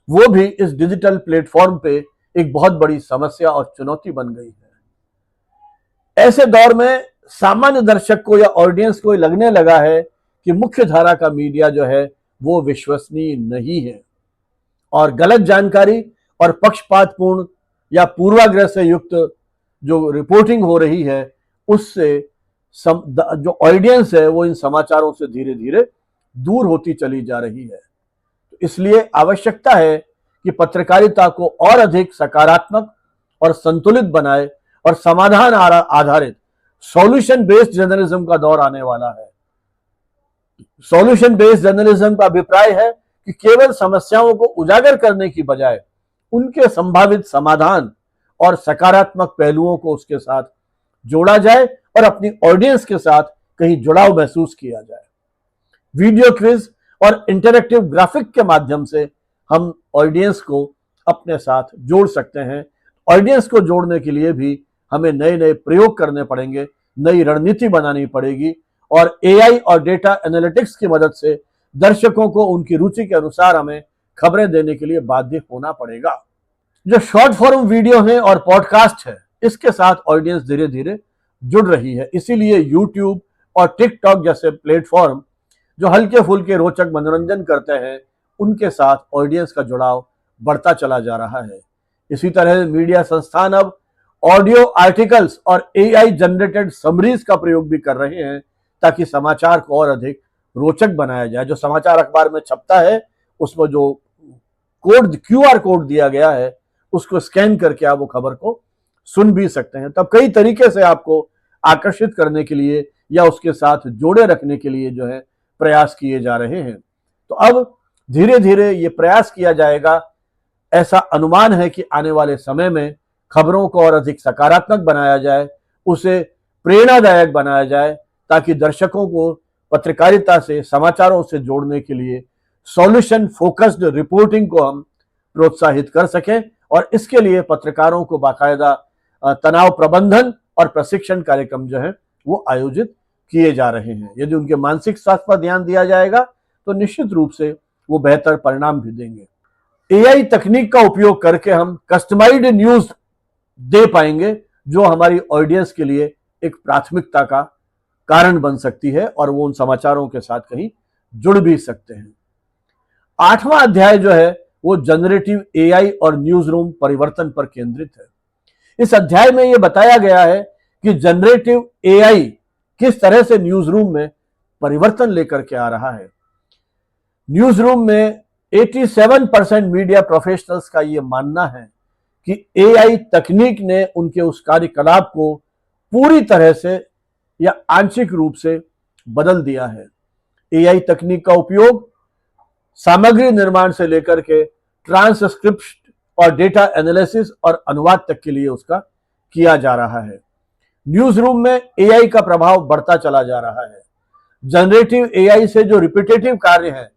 वो भी इस डिजिटल प्लेटफॉर्म पे एक बहुत बड़ी समस्या और चुनौती बन गई है। ऐसे दौर में सामान्य दर्शक को या ऑडियंस को लगने लगा है कि मुख्य धारा का मीडिया जो है वो विश्वसनीय नहीं है और गलत जानकारी और पक्षपातपूर्ण या पूर्वाग्रह से युक्त जो रिपोर्टिंग हो रही है, उससे जो ऑडियंस है वो इन समाचारों से धीरे धीरे दूर होती चली जा रही है। तो इसलिए आवश्यकता है कि पत्रकारिता को और अधिक सकारात्मक और संतुलित बनाए और समाधान आधारित सॉल्यूशन बेस्ड जर्नलिज्म का दौर आने वाला है। सॉल्यूशन बेस्ड जर्नलिज्म का अभिप्राय है कि केवल समस्याओं को उजागर करने की बजाय उनके संभावित समाधान और सकारात्मक पहलुओं को उसके साथ जोड़ा जाए और अपनी ऑडियंस के साथ कहीं जुड़ाव महसूस किया जाए। वीडियो क्विज और इंटरैक्टिव ग्राफिक के माध्यम से हम ऑडियंस को अपने साथ जोड़ सकते हैं। ऑडियंस को जोड़ने के लिए भी हमें नए नए प्रयोग करने पड़ेंगे, नई रणनीति बनानी पड़ेगी और एआई और डेटा एनालिटिक्स की मदद से दर्शकों को उनकी रुचि के अनुसार हमें खबरें देने के लिए बाध्य होना पड़ेगा। जो शॉर्ट फॉर्म वीडियो है और पॉडकास्ट है, इसके साथ ऑडियंस धीरे धीरे जुड़ रही है। इसीलिए यूट्यूब और टिकटॉक जैसे प्लेटफॉर्म जो हल्के फुल्के रोचक मनोरंजन करते हैं, उनके साथ ऑडियंस का जुड़ाव बढ़ता चला जा रहा है। इसी तरह मीडिया संस्थान अब ऑडियो आर्टिकल्स और एआई जनरेटेड समरीज का प्रयोग भी कर रहे हैं ताकि समाचार को और अधिक रोचक बनाया जाए। जो समाचार अखबार में छपता है उसमें जो कोड क्यूआर कोड दिया गया है उसको स्कैन करके आप वो खबर को सुन भी सकते हैं। तब कई तरीके से आपको आकर्षित करने के लिए या उसके साथ जोड़े रखने के लिए जो है प्रयास किए जा रहे हैं। तो अब धीरे धीरे ये प्रयास किया जाएगा। ऐसा अनुमान है कि आने वाले समय में खबरों को और अधिक सकारात्मक बनाया जाए, उसे प्रेरणादायक बनाया जाए ताकि दर्शकों को पत्रकारिता से, समाचारों से जोड़ने के लिए सॉल्यूशन फोकस्ड रिपोर्टिंग को हम प्रोत्साहित कर सकें। और इसके लिए पत्रकारों को बाकायदा तनाव प्रबंधन और प्रशिक्षण कार्यक्रम जो है वो आयोजित किए जा रहे हैं। यदि उनके मानसिक स्वास्थ्य पर ध्यान दिया जाएगा तो निश्चित रूप से वो बेहतर परिणाम भी देंगे। एआई तकनीक का उपयोग करके हम कस्टमाइज्ड न्यूज दे पाएंगे जो हमारी ऑडियंस के लिए एक प्राथमिकता का कारण बन सकती है और वो उन समाचारों के साथ कहीं जुड़ भी सकते हैं। 8वां अध्याय जो है वो जनरेटिव एआई और न्यूज रूम परिवर्तन पर केंद्रित है। इस अध्याय में यह बताया गया है कि जनरेटिव एआई किस तरह से न्यूज रूम में परिवर्तन लेकर के आ रहा है। न्यूज रूम में 87% मीडिया प्रोफेशनल्स का यह मानना है कि एआई तकनीक ने उनके उस कार्यकलाप को पूरी तरह से या आंशिक रूप से बदल दिया है। एआई तकनीक का उपयोग सामग्री निर्माण से लेकर के ट्रांसक्रिप्शन और डेटा एनालिसिस और अनुवाद तक के लिए उसका किया जा रहा है। न्यूज रूम में एआई का प्रभाव बढ़ता चला जा रहा है। जनरेटिव एआई से जो रिपीटेटिव कार्य हैं,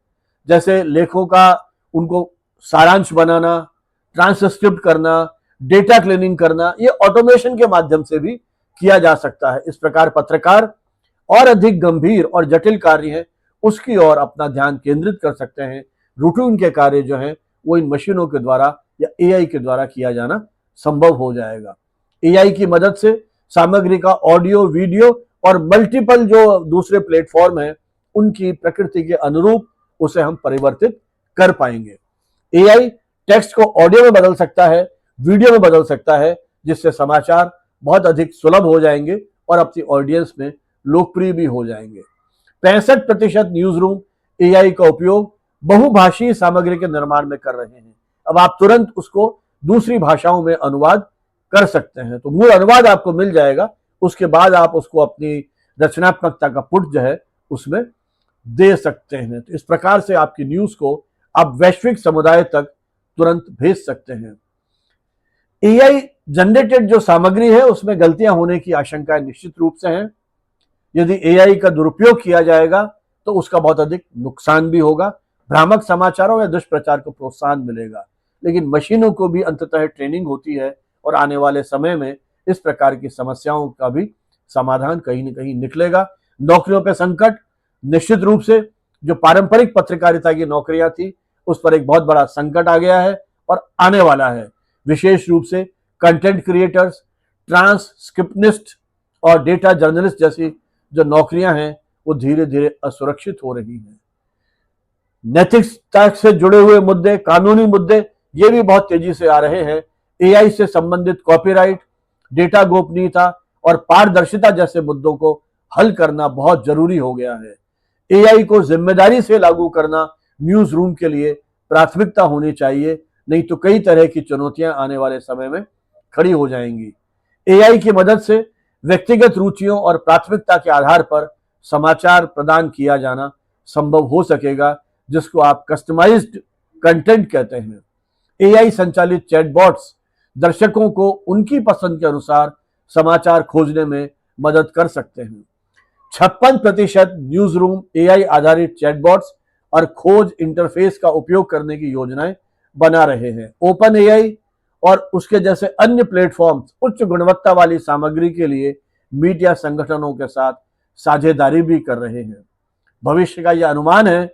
जैसे लेखों का उनको सारांश बनाना, ट्रांसक्रिप्ट करना, डेटा क्लीनिंग करना, ये ऑटोमेशन के माध्यम से भी किया जा सकता है। इस प्रकार पत्रकार और अधिक गंभीर और जटिल कार्य है उसकी ओर अपना ध्यान केंद्रित कर सकते हैं। रूटीन के कार्य जो हैं वो इन मशीनों के द्वारा या एआई के द्वारा किया जाना संभव हो जाएगा। एआई की मदद से सामग्री का ऑडियो, वीडियो और मल्टीपल जो दूसरे प्लेटफॉर्म हैं उनकी प्रकृति के अनुरूप उसे हम परिवर्तित कर पाएंगे। एआई टेक्स्ट को ऑडियो में बदल सकता है, वीडियो में बदल सकता है, जिससे समाचार बहुत अधिक सुलभ हो जाएंगे और अपनी ऑडियंस में लोकप्रिय भी हो जाएंगे। 65% न्यूज रूम एआई का उपयोग बहुभाषीय सामग्री के निर्माण में कर रहे हैं। अब आप तुरंत उसको दूसरी भाषाओं में अनुवाद कर सकते हैं, तो मूल अनुवाद आपको मिल जाएगा। उसके बाद आप उसको अपनी रचनात्मकता का पुट जो है उसमें दे सकते हैं। तो इस प्रकार से आपकी न्यूज को आप वैश्विक समुदाय तक तुरंत भेज सकते हैं। एआई जनरेटेड जो सामग्री है उसमें गलतियां होने की आशंकाएं निश्चित रूप से हैं। यदि एआई का दुरुपयोग किया जाएगा तो उसका बहुत अधिक नुकसान भी होगा। भ्रामक समाचारों या दुष्प्रचार को प्रोत्साहन मिलेगा। लेकिन मशीनों को भी अंततः ट्रेनिंग होती है और आने वाले समय में इस प्रकार की समस्याओं का भी समाधान कहीं न कहीं निकलेगा। नौकरियों पर संकट, निश्चित रूप से जो पारंपरिक पत्रकारिता की नौकरियां थी उस पर एक बहुत बड़ा संकट आ गया है और आने वाला है। विशेष रूप से कंटेंट क्रिएटर्स, ट्रांसक्रिप्शनिस्ट और डेटा जर्नलिस्ट जैसी जो नौकरियां हैं वो धीरे धीरे असुरक्षित हो रही हैं। नैतिकता से जुड़े हुए मुद्दे, कानूनी मुद्दे, ये भी बहुत तेजी से आ रहे हैं। एआई से संबंधित कॉपीराइट, डेटा गोपनीयता और पारदर्शिता जैसे मुद्दों को हल करना बहुत जरूरी हो गया है। एआई को जिम्मेदारी से लागू करना न्यूज रूम के लिए प्राथमिकता होनी चाहिए, नहीं तो कई तरह की चुनौतियां आने वाले समय में खड़ी हो जाएंगी। एआई की मदद से व्यक्तिगत रुचियों और प्राथमिकता के आधार पर समाचार प्रदान किया जाना संभव हो सकेगा, जिसको आप कस्टमाइज्ड कंटेंट कहते हैं। एआई संचालित चैटबॉट्स दर्शकों को उनकी पसंद के अनुसार समाचार खोजने में मदद कर सकते हैं। 56% न्यूज रूम एआई आधारित चैटबॉट्स और खोज इंटरफेस का उपयोग करने की योजनाएं बना रहे हैं। ओपन एआई और उसके जैसे अन्य प्लेटफॉर्म्स उच्च गुणवत्ता वाली सामग्री के लिए मीडिया संगठनों के साथ साझेदारी भी कर रहे हैं। भविष्य का यह अनुमान है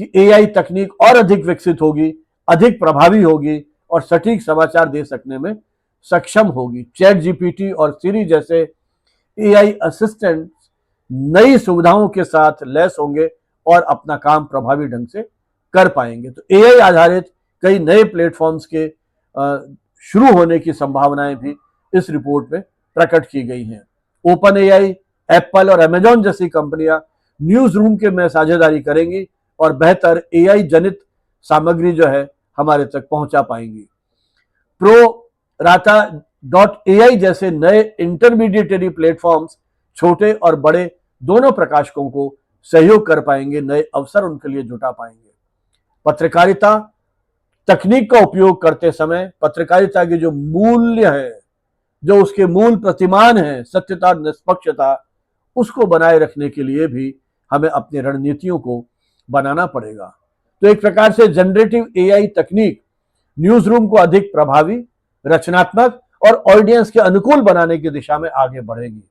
कि एआई तकनीक और अधिक विकसित होगी, अधिक प्रभावी होगी और सटीक समाचार दे सकने में सक्षम होगी। चैट जीपीटी और सिरी जैसे एआई असिस्टेंट नई सुविधाओं के साथ लैस होंगे और अपना काम प्रभावी ढंग से कर पाएंगे। तो एआई आधारित कई नए प्लेटफॉर्म्स के शुरू होने की संभावनाएं भी इस रिपोर्ट में प्रकट की गई हैं। ओपन एआई, एप्पल और अमेजॉन जैसी कंपनियां न्यूज रूम के में साझेदारी करेंगी और बेहतर एआई जनित सामग्री जो है हमारे तक पहुंचा पाएंगी। प्रो राता .ai जैसे नए इंटरमीडिएटरी प्लेटफॉर्म्स छोटे और बड़े दोनों प्रकाशकों को सहयोग कर पाएंगे, नए अवसर उनके लिए जुटा पाएंगे। पत्रकारिता तकनीक का उपयोग करते समय पत्रकारिता की जो मूल्य है, जो उसके मूल प्रतिमान है, सत्यता, निष्पक्षता, उसको बनाए रखने के लिए भी हमें अपनी रणनीतियों को बनाना पड़ेगा। तो एक प्रकार से जनरेटिव एआई तकनीक न्यूज रूम को अधिक प्रभावी, रचनात्मक और ऑडियंस के अनुकूल बनाने की दिशा में आगे बढ़ेगी।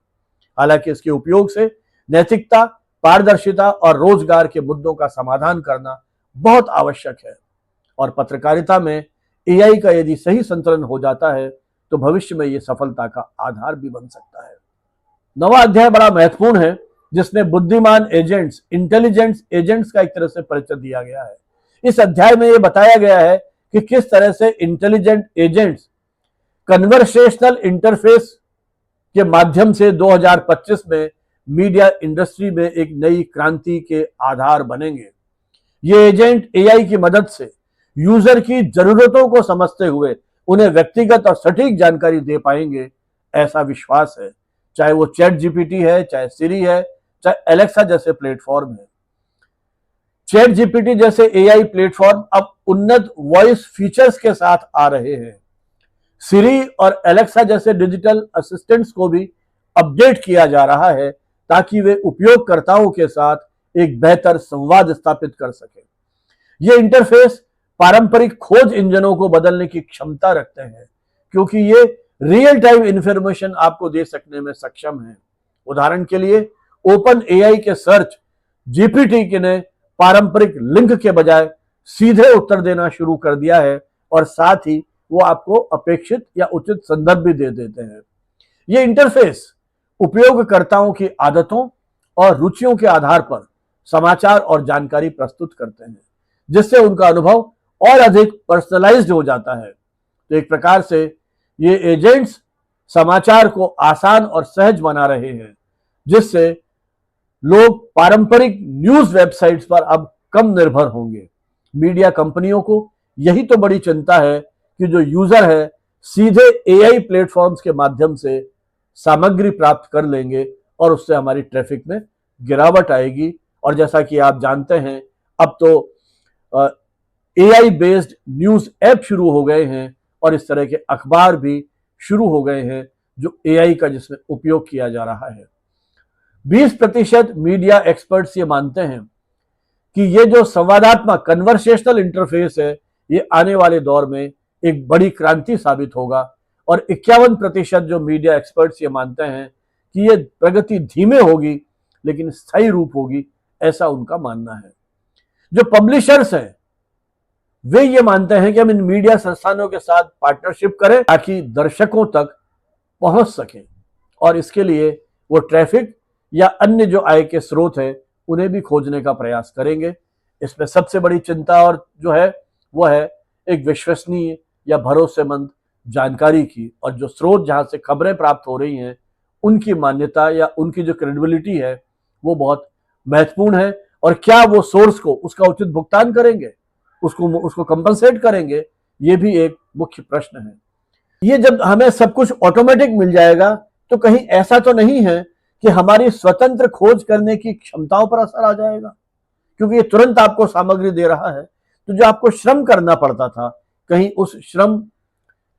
हालांकि इसके उपयोग से नैतिकता, पारदर्शिता और रोजगार के मुद्दों का समाधान करना बहुत आवश्यक है और पत्रकारिता में एआई का यदि सही संतुलन हो जाता है तो भविष्य में यह सफलता का आधार भी बन सकता है। 9वां अध्याय बड़ा महत्वपूर्ण है, जिसमें बुद्धिमान एजेंट्स, इंटेलिजेंस एजेंट्स का एक तरह से परिचय दिया गया है। इस अध्याय में यह बताया गया है कि किस तरह से इंटेलिजेंट एजेंट्स कन्वर्सेशनल इंटरफेस के माध्यम से 2025 में मीडिया इंडस्ट्री में एक नई क्रांति के आधार बनेंगे। ये एजेंट एआई की मदद से यूजर की जरूरतों को समझते हुए उन्हें व्यक्तिगत और सटीक जानकारी दे पाएंगे, ऐसा विश्वास है। चाहे वो चैट जीपीटी है, चाहे सिरी है, चाहे एलेक्सा जैसे प्लेटफॉर्म है। चैट जीपीटी जैसे एआई प्लेटफॉर्म अब उन्नत वॉइस फीचर्स के साथ आ रहे हैं। सिरी और एलेक्सा जैसे डिजिटल असिस्टेंट्स को भी अपडेट किया जा रहा है ताकि वे उपयोगकर्ताओं के साथ एक बेहतर संवाद स्थापित कर सके। ये इंटरफेस पारंपरिक खोज इंजनों को बदलने की क्षमता रखते हैं क्योंकि ये रियल टाइम इंफॉर्मेशन आपको दे सकने में सक्षम है। उदाहरण के लिए ओपन एआई के सर्च जीपीटी ने पारंपरिक लिंक के बजाय सीधे उत्तर देना शुरू कर दिया है और साथ ही वो आपको अपेक्षित या उचित संदर्भ भी दे देते हैं। ये इंटरफेस उपयोगकर्ताओं की आदतों और रुचियों के आधार पर समाचार और जानकारी प्रस्तुत करते हैं, जिससे उनका अनुभव और अधिक पर्सनलाइज्ड हो जाता है। तो एक प्रकार से ये एजेंट्स समाचार को आसान और सहज बना रहे हैं, जिससे लोग पारंपरिक न्यूज वेबसाइट्स पर अब कम निर्भर होंगे। मीडिया कंपनियों को यही तो बड़ी चिंता है कि जो यूजर है सीधे एआई प्लेटफॉर्म्स के माध्यम से सामग्री प्राप्त कर लेंगे और उससे हमारी ट्रैफिक में गिरावट आएगी। और जैसा कि आप जानते हैं अब तो एआई बेस्ड न्यूज ऐप शुरू हो गए हैं और इस तरह के अखबार भी शुरू हो गए हैं जो एआई का जिसमें उपयोग किया जा रहा है। 20% मीडिया एक्सपर्ट्स ये मानते हैं कि ये जो संवादात्मक कन्वर्सेशनल इंटरफेस है ये आने वाले दौर में एक बड़ी क्रांति साबित होगा और 51% जो मीडिया एक्सपर्ट्स ये मानते हैं कि ये प्रगति धीमे होगी लेकिन स्थायी रूप होगी, ऐसा उनका मानना है। जो पब्लिशर्स हैं वे ये मानते हैं कि हम इन मीडिया संस्थानों के साथ पार्टनरशिप करें ताकि दर्शकों तक पहुंच सकें और इसके लिए वो ट्रैफिक या अन्य जो आय के स्रोत है उन्हें भी खोजने का प्रयास करेंगे। इसमें सबसे बड़ी चिंता और जो है वो है एक विश्वसनीय या भरोसेमंद जानकारी की, और जो स्रोत जहां से खबरें प्राप्त हो रही हैं उनकी मान्यता या उनकी जो क्रेडिबिलिटी है वो बहुत महत्वपूर्ण है। और क्या वो सोर्स को उसका उचित भुगतान करेंगे, उसको कंपनसेट करेंगे, ये भी एक मुख्य प्रश्न है। ये जब हमें सब कुछ ऑटोमेटिक मिल जाएगा तो कहीं ऐसा तो नहीं है कि हमारी स्वतंत्र खोज करने की क्षमताओं पर असर आ जाएगा, क्योंकि ये तुरंत आपको सामग्री दे रहा है। तो जो आपको श्रम करना पड़ता था कहीं उस श्रम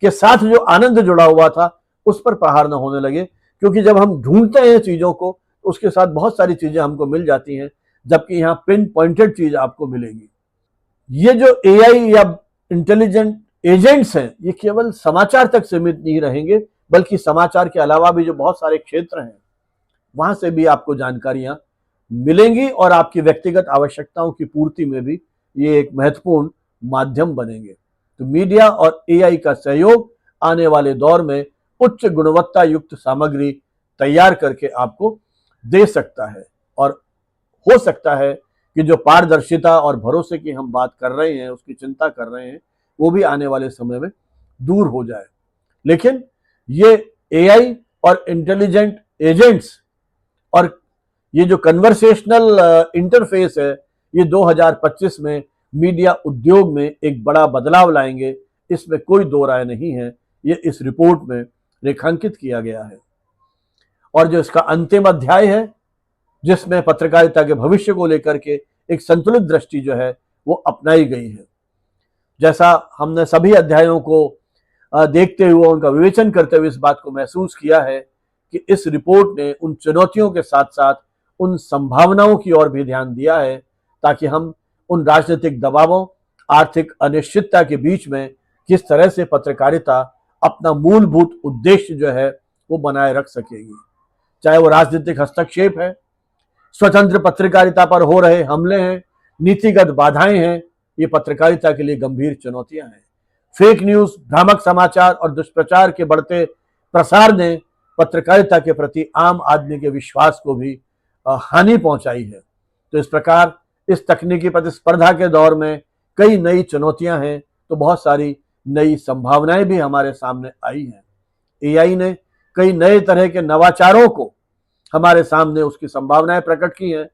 के साथ जो आनंद जुड़ा हुआ था उस पर प्रहार न होने लगे, क्योंकि जब हम ढूंढते हैं चीजों को उसके साथ बहुत सारी चीजें हमको मिल जाती हैं, जबकि यहाँ पिन पॉइंटेड चीज आपको मिलेगी। ये जो एआई या इंटेलिजेंट एजेंट्स हैं ये केवल समाचार तक सीमित नहीं रहेंगे, बल्कि समाचार के अलावा भी जो बहुत सारे क्षेत्र हैं वहां से भी आपको जानकारियां मिलेंगी और आपकी व्यक्तिगत आवश्यकताओं की पूर्ति में भी ये एक महत्वपूर्ण माध्यम बनेंगे। तो मीडिया और एआई का सहयोग आने वाले दौर में उच्च गुणवत्ता युक्त सामग्री तैयार करके आपको दे सकता है, और हो सकता है कि जो पारदर्शिता और भरोसे की हम बात कर रहे हैं, उसकी चिंता कर रहे हैं, वो भी आने वाले समय में दूर हो जाए। लेकिन ये एआई और इंटेलिजेंट एजेंट्स और ये जो कन्वर्सेशनल इंटरफेस है ये 2025 में मीडिया उद्योग में एक बड़ा बदलाव लाएंगे, इसमें कोई दो राय नहीं है। ये इस रिपोर्ट में रेखांकित किया गया है। और जो इसका अंतिम अध्याय है जिसमें पत्रकारिता के भविष्य को लेकर के एक संतुलित दृष्टि जो है वो अपनाई गई है। जैसा हमने सभी अध्यायों को देखते हुए उनका विवेचन करते हुए इस बात को महसूस किया है कि इस रिपोर्ट ने उन चुनौतियों के साथ साथ उन संभावनाओं की ओर भी ध्यान दिया है, ताकि हम उन राजनीतिक दबावों, आर्थिक अनिश्चितता के बीच में किस तरह से पत्रकारिता अपना मूलभूत उद्देश्य जो है वो बनाए रख सकेगी। चाहे वो राजनीतिक हस्तक्षेप है, स्वतंत्र पत्रकारिता पर हो रहे हमले हैं, नीतिगत बाधाएं हैं, ये पत्रकारिता के लिए गंभीर चुनौतियां हैं। फेक न्यूज, भ्रामक समाचार और दुष्प्रचार के बढ़ते प्रसार ने पत्रकारिता के प्रति आम आदमी के विश्वास को भी हानि पहुंचाई है। तो इस प्रकार इस तकनीकी प्रतिस्पर्धा के दौर में कई नई चुनौतियां हैं, तो बहुत सारी नई संभावनाएं भी हमारे सामने आई हैं। एआई ने कई नए तरह के नवाचारों को हमारे सामने उसकी संभावनाएं प्रकट की हैं।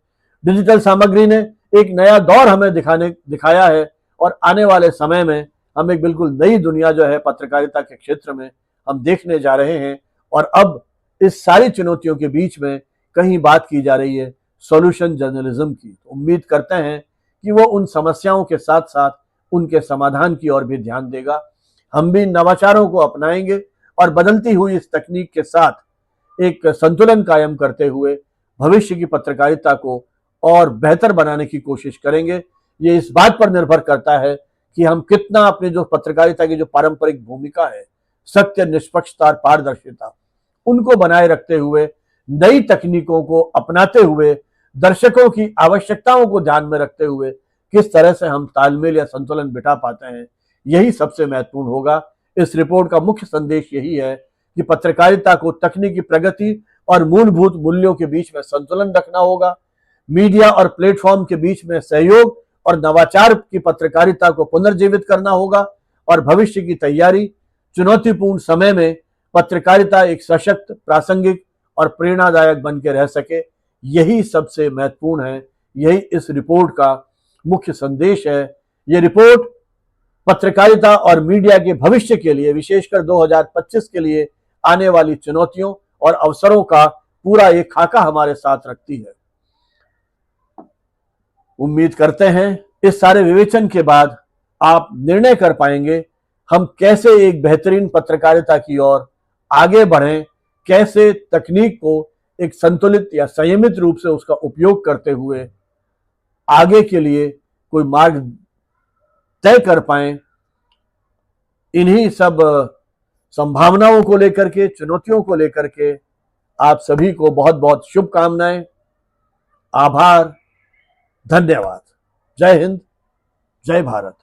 डिजिटल सामग्री ने एक नया दौर हमें दिखाया है, और आने वाले समय में हम एक बिल्कुल नई दुनिया जो है पत्रकारिता के क्षेत्र में हम देखने जा रहे हैं। और अब इस सारी चुनौतियों के बीच में कहीं बात की जा रही है सॉल्यूशन जर्नलिज्म की। उम्मीद करते हैं कि वो उन समस्याओं के साथ साथ उनके समाधान की ओर भी ध्यान देगा। हम भी नवाचारों को अपनाएंगे और बदलती हुई इस तकनीक के साथ एक संतुलन कायम करते हुए भविष्य की पत्रकारिता को और बेहतर बनाने की कोशिश करेंगे। ये इस बात पर निर्भर करता है कि हम कितना अपनी जो पत्रकारिता की जो पारंपरिक भूमिका है, सत्य, निष्पक्षता और पारदर्शिता, उनको बनाए रखते हुए नई तकनीकों को अपनाते हुए दर्शकों की आवश्यकताओं को ध्यान में रखते हुए किस तरह से हम तालमेल या संतुलन बिठा पाते हैं, यही सबसे महत्वपूर्ण होगा। इस रिपोर्ट का मुख्य संदेश यही है कि पत्रकारिता को तकनीकी प्रगति और मूलभूत मूल्यों के बीच में संतुलन रखना होगा। मीडिया और प्लेटफॉर्म के बीच में सहयोग और नवाचार की पत्रकारिता को पुनर्जीवित करना होगा, और भविष्य की तैयारी चुनौतीपूर्ण समय में पत्रकारिता एक सशक्त, प्रासंगिक और प्रेरणादायक बन के रह सके, यही सबसे महत्वपूर्ण है। यही इस रिपोर्ट का मुख्य संदेश है। ये रिपोर्ट पत्रकारिता और मीडिया के भविष्य के लिए, विशेषकर 2025 के लिए आने वाली चुनौतियों और अवसरों का पूरा एक खाका हमारे साथ रखती है। उम्मीद करते हैं इस सारे विवेचन के बाद आप निर्णय कर पाएंगे हम कैसे एक बेहतरीन पत्रकारिता की ओर आगे बढ़ें, कैसे तकनीक को एक संतुलित या संयमित रूप से उसका उपयोग करते हुए आगे के लिए कोई मार्ग तय कर पाएं। इन्हीं सब संभावनाओं को लेकर के, चुनौतियों को लेकर के आप सभी को बहुत बहुत शुभकामनाएं। आभार, धन्यवाद। जय हिंद, जय भारत।